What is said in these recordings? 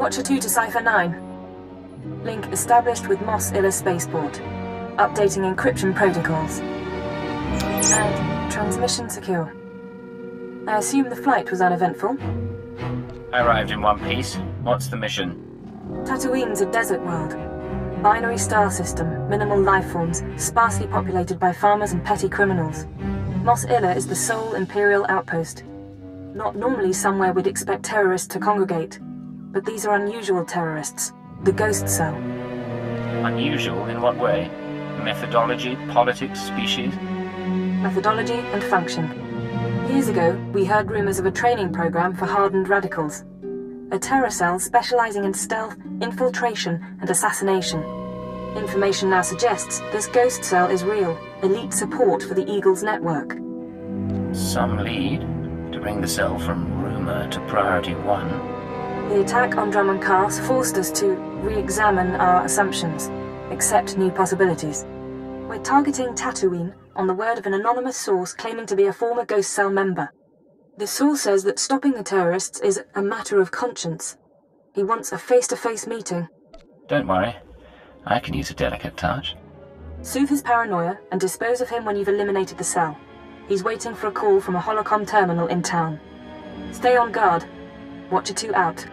Watcher 2 to Cipher 9. Link established with Mos Illa Spaceport. Updating encryption protocols. And transmission secure. I assume the flight was uneventful? I arrived in one piece. What's the mission? Tatooine's a desert world. Binary star system, minimal life forms, sparsely populated by farmers and petty criminals. Mos Illa is the sole Imperial outpost. Not normally somewhere we'd expect terrorists to congregate, but these are unusual terrorists. The Ghost Cell. Unusual in what way? Methodology, politics, species? Methodology and function. Years ago, we heard rumors of a training program for hardened radicals. A terror cell specializing in stealth, infiltration, and assassination. Information now suggests this Ghost Cell is real, elite support for the Eagles network. Some lead to bring the cell from rumor to priority 1. The attack on Drummond Cast forced us to re-examine our assumptions, accept new possibilities. We're targeting Tatooine on the word of an anonymous source claiming to be a former Ghost Cell member. The source says that stopping the terrorists is a matter of conscience. He wants a face-to-face meeting. Don't worry. I can use a delicate touch. Soothe his paranoia and dispose of him when you've eliminated the cell. He's waiting for a call from a holocom terminal in town. Stay on guard. Watcher 2 out.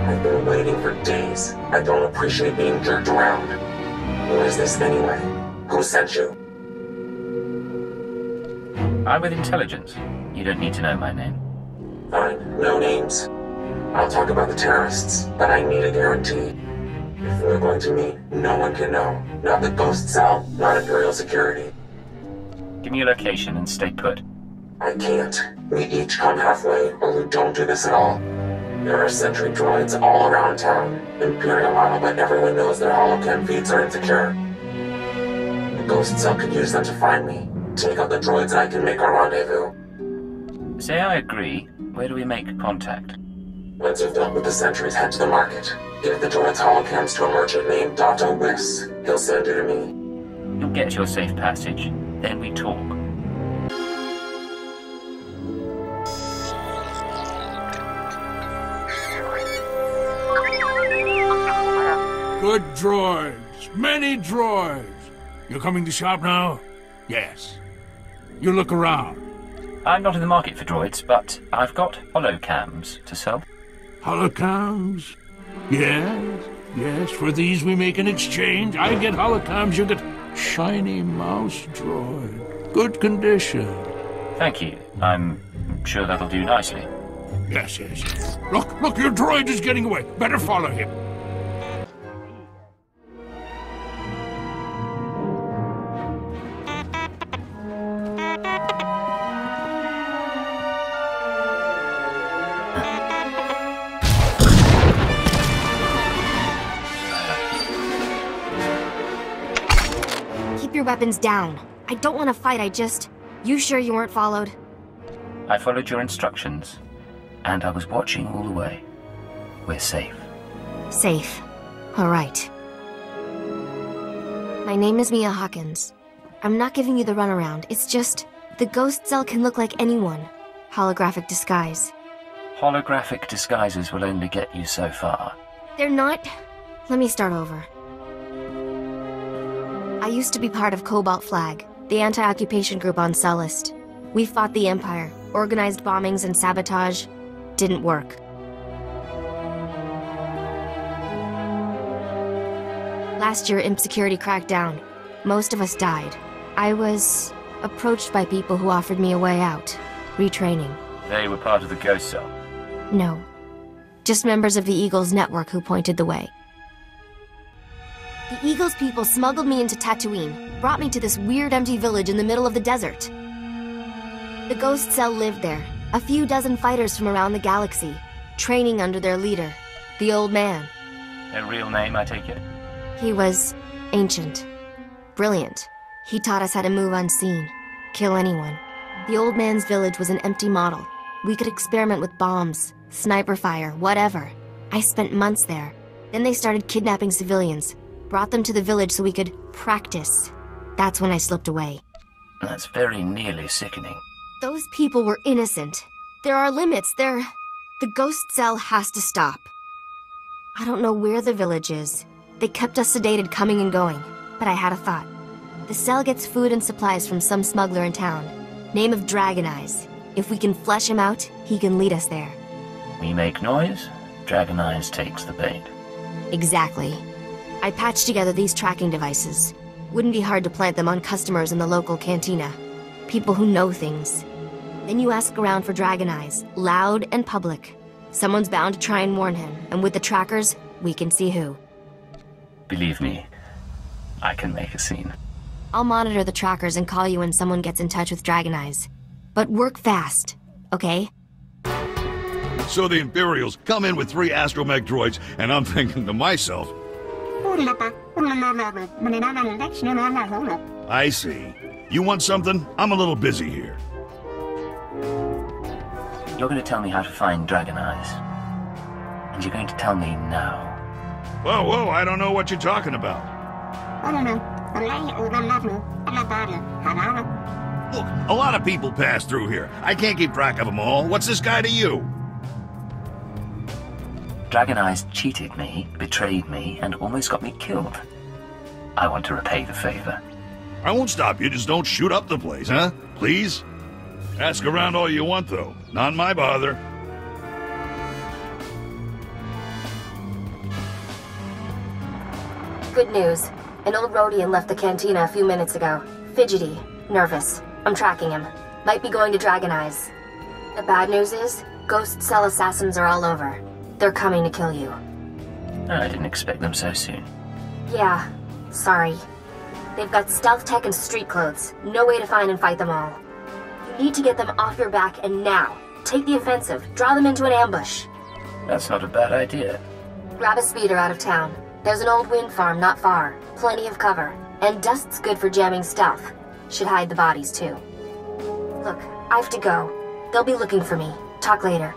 I've been waiting for days. I don't appreciate being jerked around. Who is this anyway? Who sent you? I'm with intelligence. You don't need to know my name. Fine, no names. I'll talk about the terrorists, but I need a guarantee. If we're going to meet, no one can know. Not the Ghost Cell, not Imperial security. Give me your location and stay put. I can't. We each come halfway, or we don't do this at all. There are sentry droids all around town. Imperial model, but everyone knows their holocam feeds are insecure. The Ghost Cell could use them to find me. Take out the droids and I can make our rendezvous. Say I agree. Where do we make contact? Once you've dealt with the sentries, head to the market. Give the droids holocams to a merchant named Dr. Wiss. He'll send you to me. You'll get your safe passage. Then we talk. Good droids. Many droids. You're coming to shop now? Yes. You look around. I'm not in the market for droids, but I've got holocams to sell. Holocams? Yes, yes. For these we make an exchange. I get holocams, you get shiny mouse droid. Good condition. Thank you. I'm sure that'll do nicely. Yes, yes, yes. Look, your droid is getting away. Better follow him. Your weapons down. I don't want to fight, You sure you weren't followed? I followed your instructions, and I was watching all the way. We're safe. Safe. Alright. My name is Mia Hawkins. I'm not giving you the runaround, it's just... The Ghost Cell can look like anyone. Holographic disguise. Holographic disguises will only get you so far. They're not... Let me start over. I used to be part of Cobalt Flag, the anti-occupation group on Sullust. We fought the Empire, organized bombings and sabotage. Didn't work. Last year, Imp Security cracked down. Most of us died. I was approached by people who offered me a way out. Retraining. They were part of the Ghost Cell? No. Just members of the Eagles network who pointed the way. The Eagles people smuggled me into Tatooine, brought me to this weird empty village in the middle of the desert. The Ghost Cell lived there, a few dozen fighters from around the galaxy, training under their leader, the Old Man. A real name, I take it? He was ancient. Brilliant. He taught us how to move unseen, kill anyone. The Old Man's village was an empty model. We could experiment with bombs, sniper fire, whatever. I spent months there. Then they started kidnapping civilians. Brought them to the village so we could practice. That's when I slipped away. That's very nearly sickening. Those people were innocent. There are limits. The ghost cell has to stop. I don't know where the village is. They kept us sedated coming and going. But I had a thought. The cell gets food and supplies from some smuggler in town. Name of Dragon Eyes. If we can flesh him out, he can lead us there. We make noise, Dragon Eyes takes the bait. Exactly. I patched together these tracking devices. Wouldn't be hard to plant them on customers in the local cantina. People who know things. Then you ask around for Dragon Eyes, loud and public. Someone's bound to try and warn him, and with the trackers, we can see who. Believe me, I can make a scene. I'll monitor the trackers and call you when someone gets in touch with Dragon Eyes. But work fast, okay? So the Imperials come in with 3 astromech droids, and I'm thinking to myself, I see. You want something? I'm a little busy here. You're going to tell me how to find Dragon Eyes. And you're going to tell me now. Whoa, I don't know what you're talking about. Look, a lot of people pass through here. I can't keep track of them all. What's this guy to you? Dragon Eyes cheated me, betrayed me, and almost got me killed. I want to repay the favor. I won't stop you, just don't shoot up the place, huh? Please? Ask around all you want, though. Not my bother. Good news. An old Rhodian left the cantina a few minutes ago. Fidgety. Nervous. I'm tracking him. Might be going to Dragon Eyes. The bad news is, ghost cell assassins are all over. They're coming to kill you. I didn't expect them so soon. Yeah. Sorry. They've got stealth tech and street clothes. No way to find and fight them all. You need to get them off your back, and now. Take the offensive. Draw them into an ambush. That's not a bad idea. Grab a speeder out of town. There's an old wind farm not far. Plenty of cover. And dust's good for jamming stealth. Should hide the bodies, too. Look, I have to go. They'll be looking for me. Talk later.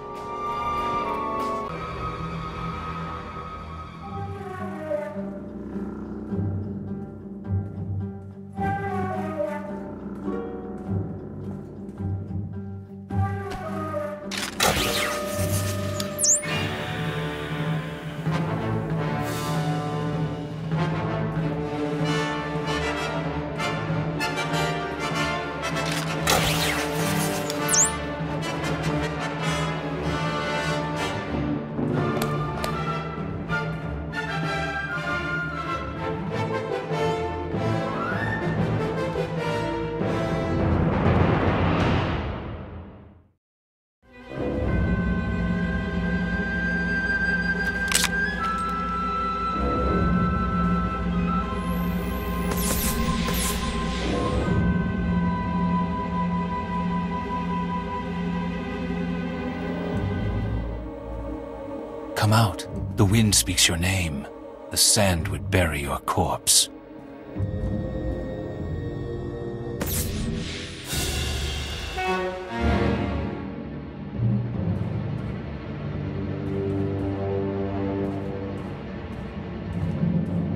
Come out. The wind speaks your name. The sand would bury your corpse.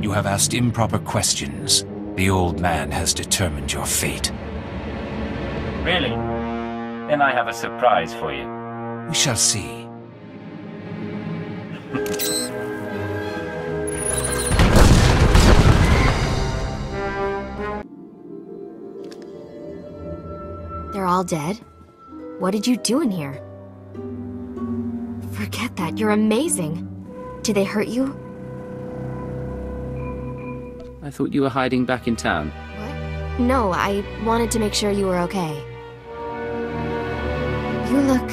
You have asked improper questions. The old man has determined your fate. Really? Then I have a surprise for you. We shall see. They're all dead? What did you do in here? Forget that, you're amazing. Did they hurt you? I thought you were hiding back in town. What? No, I wanted to make sure you were okay. You look...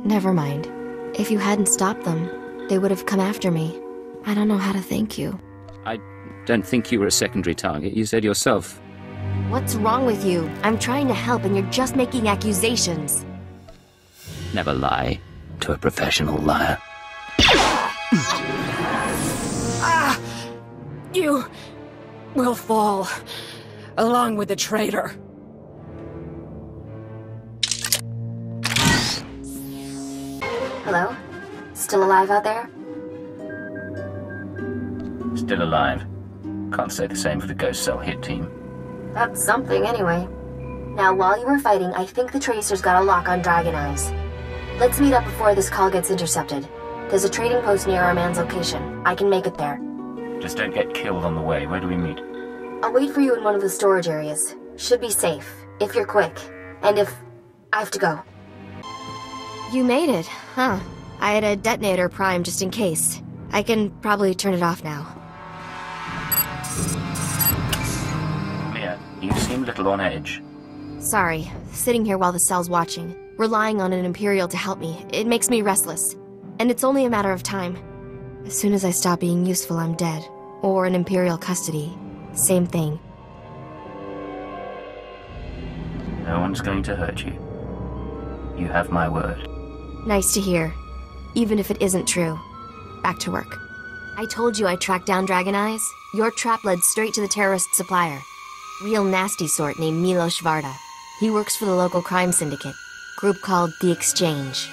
Never mind. If you hadn't stopped them, they would have come after me. I don't know how to thank you. I don't think you were a secondary target. You said yourself. What's wrong with you? I'm trying to help and you're just making accusations. Never lie to a professional liar. You will fall, along with the traitor. Hello? Still alive out there? Still alive. Can't say the same for the Ghost Cell hit team. That's something, anyway. Now, while you were fighting, I think the Tracers got a lock on Dragon Eyes. Let's meet up before this call gets intercepted. There's a trading post near our man's location. I can make it there. Just don't get killed on the way. Where do we meet? I'll wait for you in one of the storage areas. Should be safe, if you're quick. And if I have to go. You made it, huh? I had a detonator primed just in case. I can probably turn it off now. Mia, you seem a little on edge. Sorry, sitting here while the cell's watching, relying on an Imperial to help me, it makes me restless. And it's only a matter of time. As soon as I stop being useful, I'm dead. Or in Imperial custody. Same thing. No one's going to hurt you. You have my word. Nice to hear. Even if it isn't true. Back to work. I told you I tracked down Dragon Eyes. Your trap led straight to the terrorist supplier. Real nasty sort named Milos Varda. He works for the local crime syndicate. Group called The Exchange.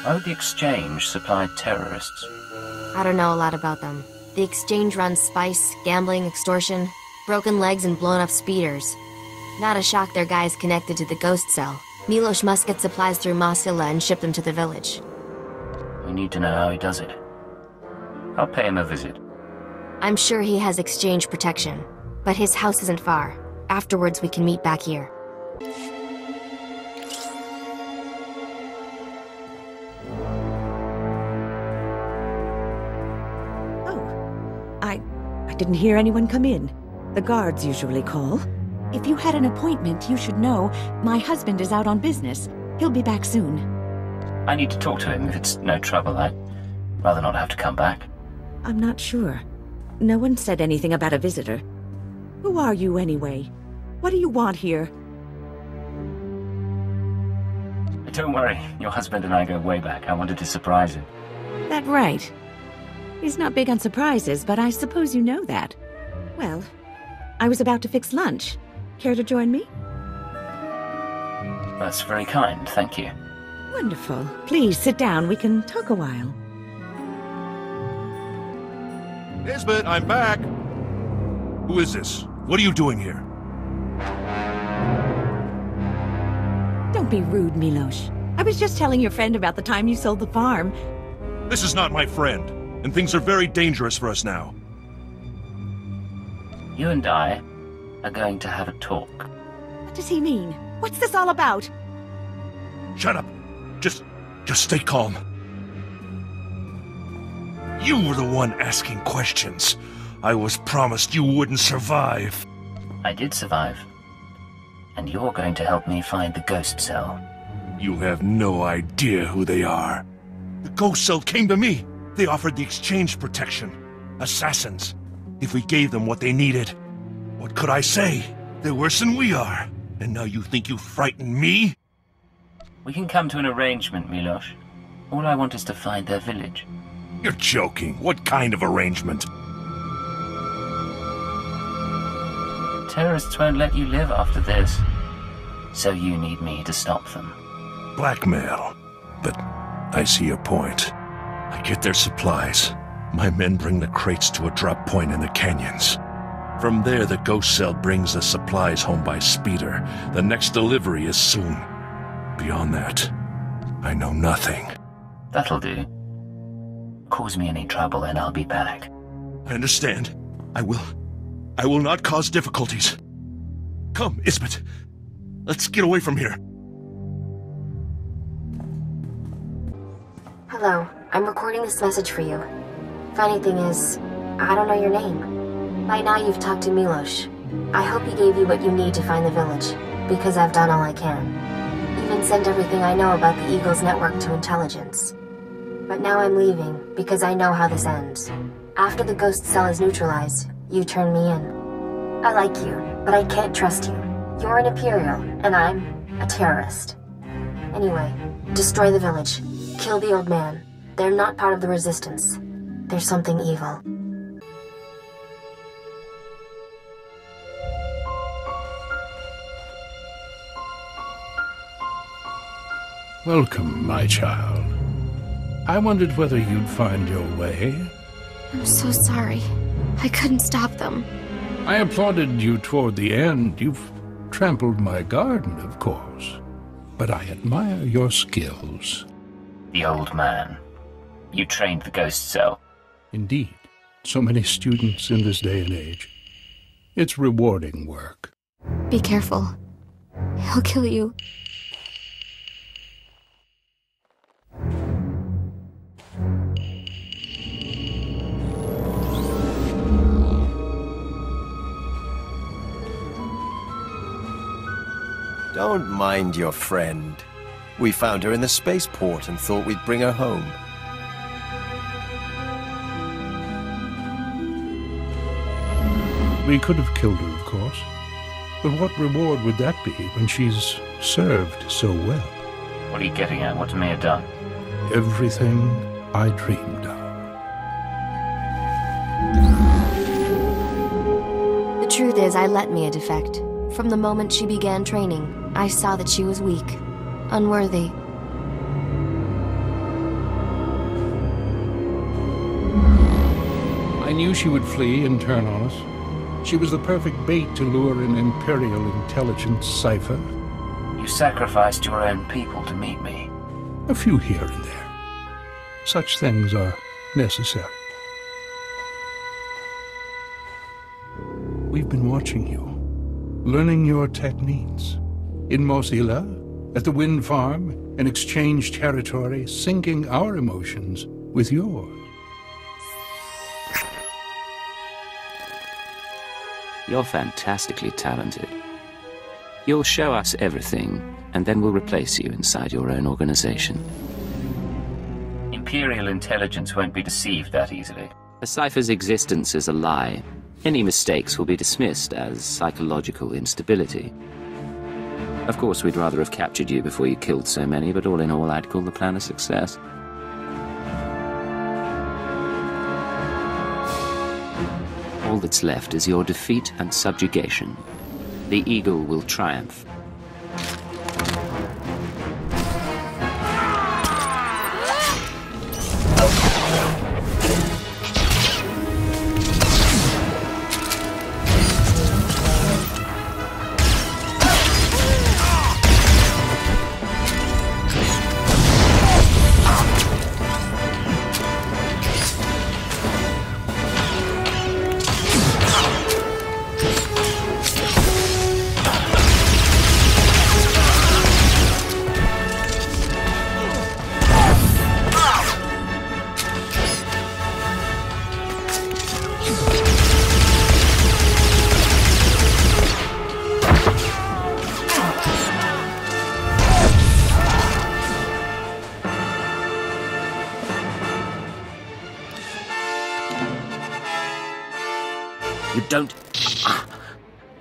Why would the Exchange supply terrorists? I don't know a lot about them. The Exchange runs spice, gambling, extortion, broken legs, and blown up speeders. Not a shock their guys connected to the Ghost Cell. Milos must get supplies through Masilla and ship them to the village. We need to know how he does it. I'll pay him a visit. I'm sure he has Exchange protection, but his house isn't far. Afterwards, we can meet back here. I didn't hear anyone come in. The guards usually call. If you had an appointment, you should know. My husband is out on business. He'll be back soon. I need to talk to him if it's no trouble. I'd rather not have to come back. I'm not sure. No one said anything about a visitor. Who are you anyway? What do you want here? Don't worry, your husband and I go way back. I wanted to surprise him. That right. He's not big on surprises, but I suppose you know that. Well, I was about to fix lunch. Care to join me? That's very kind, thank you. Wonderful. Please sit down. We can talk a while. Nisbet, I'm back! Who is this? What are you doing here? Don't be rude, Milos. I was just telling your friend about the time you sold the farm. This is not my friend, and things are very dangerous for us now. You and I are going to have a talk. What does he mean? What's this all about? Shut up. Just stay calm. You were the one asking questions. I was promised you wouldn't survive. I did survive. And you're going to help me find the Ghost Cell. You have no idea who they are. The Ghost Cell came to me. They offered the Exchange protection. Assassins. If we gave them what they needed. What could I say? They're worse than we are. And now you think you frighten me? We can come to an arrangement, Milos. All I want is to find their village. You're joking. What kind of arrangement? Terrorists won't let you live after this. So you need me to stop them. Blackmail. But I see your point. I get their supplies. My men bring the crates to a drop point in the canyons. From there, the Ghost Cell brings the supplies home by speeder. The next delivery is soon. Beyond that, I know nothing. That'll do. Cause me any trouble and I'll be back. I understand. I will not cause difficulties. Come, Isbet. Let's get away from here. Hello, I'm recording this message for you. Funny thing is, I don't know your name. By now you've talked to Milos. I hope he gave you what you need to find the village, because I've done all I can. Even sent everything I know about the Eagle's network to intelligence. But now I'm leaving, because I know how this ends. After the Ghost Cell is neutralized, you turn me in. I like you, but I can't trust you. You're an Imperial, and I'm a terrorist. Anyway, destroy the village. Kill the old man. They're not part of the Resistance. There's something evil. Welcome, my child. I wondered whether you'd find your way. I'm so sorry. I couldn't stop them. I applauded you toward the end. You've trampled my garden, of course. But I admire your skills. The old man. You trained the ghost cell. Indeed. So many students in this day and age. It's rewarding work. Be careful. He'll kill you. Don't mind your friend. We found her in the spaceport and thought we'd bring her home. We could have killed her, of course. But what reward would that be when she's served so well? What are you getting at? What may have done? Everything I dreamed of. The truth is, I let Mia defect. From the moment she began training, I saw that she was weak, unworthy. I knew she would flee and turn on us. She was the perfect bait to lure an Imperial intelligence cipher. You sacrificed your own people to meet me. A few here and there. Such things are necessary. We've been watching you, learning your techniques. In Mosila, at the wind farm, in exchange territory, syncing our emotions with yours. You're fantastically talented. You'll show us everything, and then we'll replace you inside your own organization. Imperial intelligence won't be deceived that easily. The cipher's existence is a lie. Any mistakes will be dismissed as psychological instability. Of course, we'd rather have captured you before you killed so many, but all in all, I'd call the plan a success. All that's left is your defeat and subjugation. The Eagle will triumph.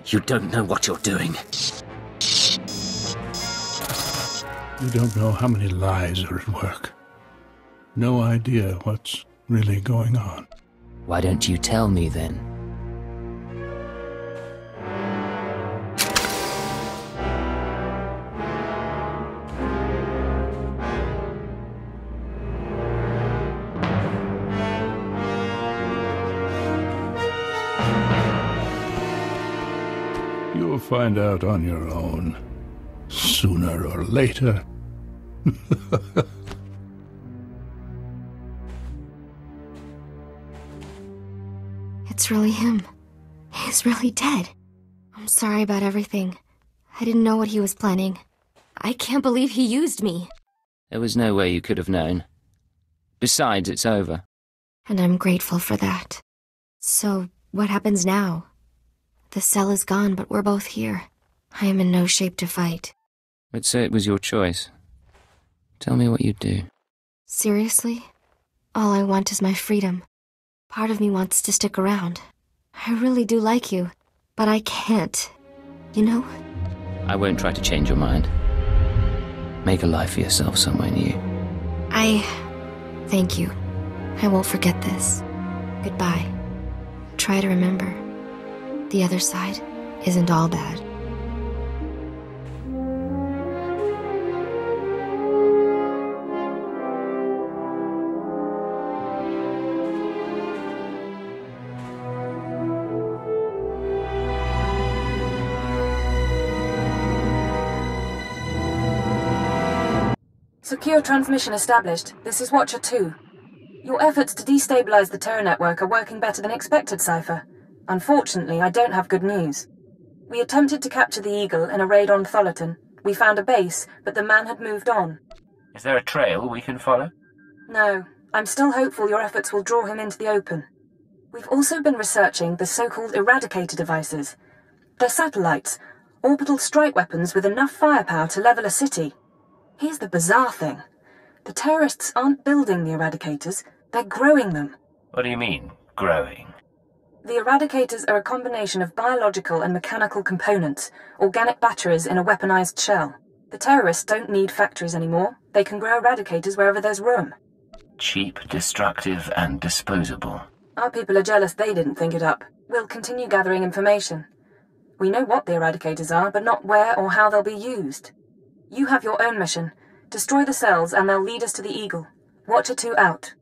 You don't know what you're doing. You don't know how many lies are at work. No idea what's really going on. Why don't you tell me then? You'll find out on your own, sooner or later. It's really him. He's really dead. I'm sorry about everything. I didn't know what he was planning. I can't believe he used me. There was no way you could have known. Besides, it's over. And I'm grateful for that. So, what happens now? The cell is gone, but we're both here. I am in no shape to fight. Let's say it was your choice. Tell me what you'd do. Seriously? All I want is my freedom. Part of me wants to stick around. I really do like you, but I can't. You know? I won't try to change your mind. Make a life for yourself somewhere new. Thank you. I won't forget this. Goodbye. Try to remember. The other side isn't all bad. Secure transmission established. This is Watcher 2. Your efforts to destabilize the terror network are working better than expected, Cypher. Unfortunately, I don't have good news. We attempted to capture the Eagle in a raid on Tholiton. We found a base, but the man had moved on. Is there a trail we can follow? No. I'm still hopeful your efforts will draw him into the open. We've also been researching the so-called Eradicator devices. They're satellites, orbital strike weapons with enough firepower to level a city. Here's the bizarre thing. The terrorists aren't building the Eradicators, they're growing them. What do you mean, growing? The Eradicators are a combination of biological and mechanical components, organic batteries in a weaponized shell. The terrorists don't need factories anymore. They can grow Eradicators wherever there's room. Cheap, destructive, and disposable. Our people are jealous they didn't think it up. We'll continue gathering information. We know what the Eradicators are, but not where or how they'll be used. You have your own mission. Destroy the cells and they'll lead us to the Eagle. Watcher 2 out.